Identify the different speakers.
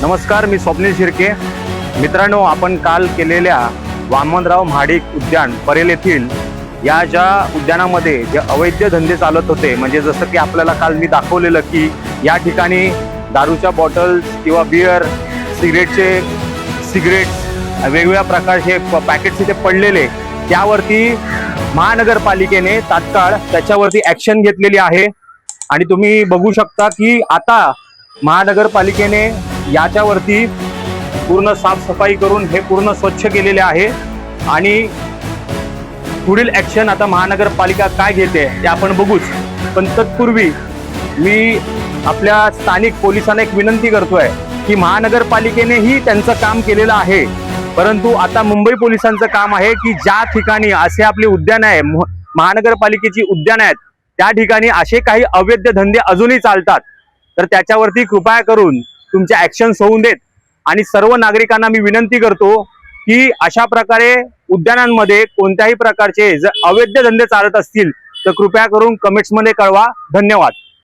Speaker 1: नमस्कार, मी स्वप्नील शिर्के. मित्रांनो, आपण काल केलेल्या वामनराव महाडिक उद्यान परेल येथील या ज्या उद्यानामध्ये जे अवैध धंदे चालत होते, म्हणजे जसं की आपल्याला काल मी दाखवलेलं की या ठिकाणी दारूच्या बॉटल्स किंवा बियर, सिगरेट्स वेगवेगळ्या प्रकारचे पॅकेट्स इथे पडलेले, त्यावरती महानगरपालिकेने तात्काळ त्याच्यावरती ॲक्शन घेतलेली आहे. आणि तुम्ही बघू शकता की आता महानगरपालिकेने याच्यावरती पूर्ण साफसफाई करून हे पूर्ण स्वच्छ केलेले आहे. आणि पुढील ॲक्शन आता महानगरपालिका काय घेते ते आपण बघूच. पण तत्पूर्वी मी आपल्या स्थानिक पोलिसांना एक विनंती करतोय की महानगरपालिकेनेही त्यांचं काम केलेलं आहे, परंतु आता मुंबई पोलिसांचं काम आहे की ज्या ठिकाणी असे आपले उद्यान आहे, महानगरपालिकेची उद्यान आहेत, त्या ठिकाणी असे काही अवैध धंदे अजूनही चालतात, तर त्याच्यावरती कृपया करून तुमचे ॲक्शन्स होऊन देत. आणि सर्व नागरिकांना मी विनंती करतो की अशा प्रकारे उद्यानांमध्ये कोणत्याही प्रकारचे जर अवैध धंदे चालत असतील तर कृपया करून कमेंट्समध्ये कळवा. धन्यवाद.